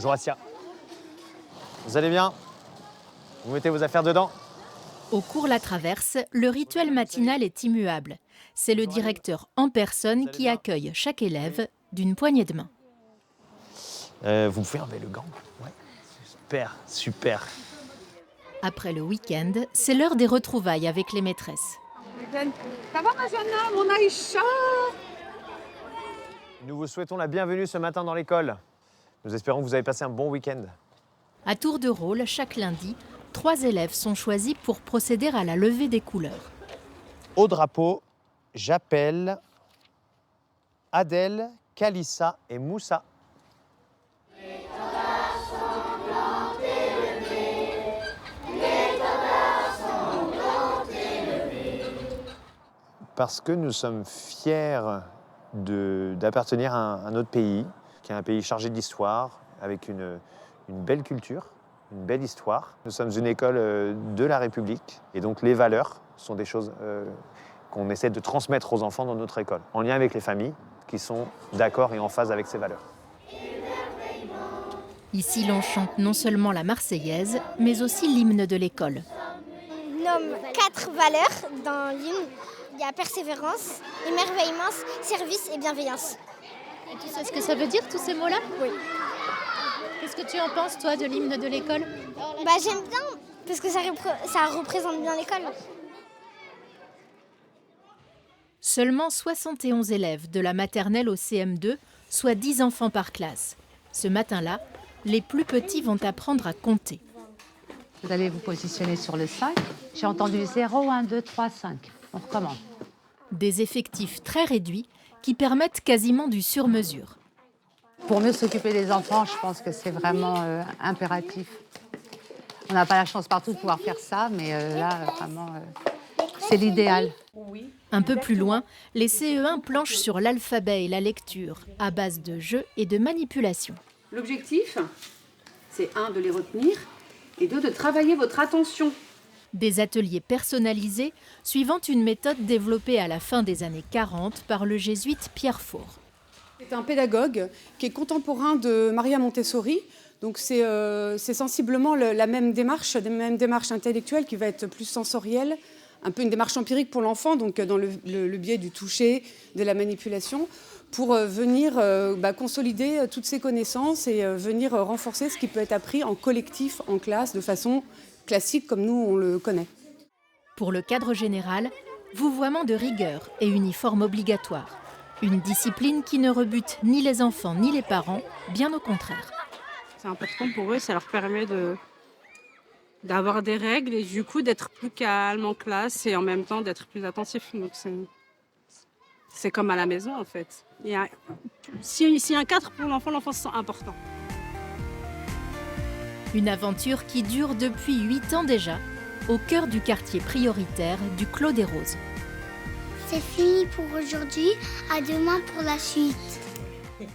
Bonjour Assia. Vous allez bien? Vous mettez vos affaires dedans? Au cours La Traverse, le rituel matinal est immuable. C'est le directeur en personne qui accueille chaque élève d'une poignée de main. Vous pouvez enlever le gant? Ouais. Super, super. Après le week-end, c'est l'heure des retrouvailles avec les maîtresses. Ça va, Majana, mon Aïcha? Nous vous souhaitons la bienvenue ce matin dans l'école. Nous espérons que vous avez passé un bon week-end. À tour de rôle, chaque lundi, 3 élèves sont choisis pour procéder à la levée des couleurs. Au drapeau, j'appelle Adèle, Kalissa et Moussa. Parce que nous sommes fiers d'appartenir à un autre pays, qui est un pays chargé d'histoire, avec une belle culture, une belle histoire. Nous sommes une école de la République, et donc les valeurs sont des choses qu'on essaie de transmettre aux enfants dans notre école, en lien avec les familles qui sont d'accord et en phase avec ces valeurs. Ici, l'on chante non seulement la Marseillaise, mais aussi l'hymne de l'école. On nomme 4 valeurs dans l'hymne. Il y a persévérance, émerveillement, service et bienveillance. Et tu sais ce que ça veut dire, tous ces mots-là? Oui. Qu'est-ce que tu en penses, toi, de l'hymne de l'école? J'aime bien, parce que ça représente bien l'école. Seulement 71 élèves de la maternelle au CM2, soit 10 enfants par classe. Ce matin-là, les plus petits vont apprendre à compter. Vous allez vous positionner sur le 5. J'ai entendu 0, 1, 2, 3, 5. On recommence. Des effectifs très réduits qui permettent quasiment du sur-mesure. Pour mieux s'occuper des enfants, je pense que c'est vraiment impératif. On n'a pas la chance partout de pouvoir faire ça, mais là, vraiment, c'est l'idéal. Un peu plus loin, les CE1 planchent sur l'alphabet et la lecture, à base de jeux et de manipulation. L'objectif, c'est 1, de les retenir, et 2, de travailler votre attention. Des ateliers personnalisés suivant une méthode développée à la fin des années 40 par le jésuite Pierre Faure. C'est un pédagogue qui est contemporain de Maria Montessori. Donc c'est sensiblement la même démarche intellectuelle qui va être plus sensorielle, un peu une démarche empirique pour l'enfant, donc dans le biais du toucher, de la manipulation, pour venir consolider toutes ses connaissances et venir renforcer ce qui peut être appris en collectif, en classe, de façon classique comme nous on le connaît. Pour le cadre général, vouvoiement de rigueur et uniforme obligatoire. Une discipline qui ne rebute ni les enfants ni les parents, bien au contraire. C'est important pour eux, ça leur permet d'avoir des règles et du coup d'être plus calme en classe et en même temps d'être plus attentif. Donc c'est comme à la maison en fait. S'il y a un cadre pour l'enfant se sent important. Une aventure qui dure depuis 8 ans déjà, au cœur du quartier prioritaire du Clos des Roses. C'est fini pour aujourd'hui, à demain pour la suite.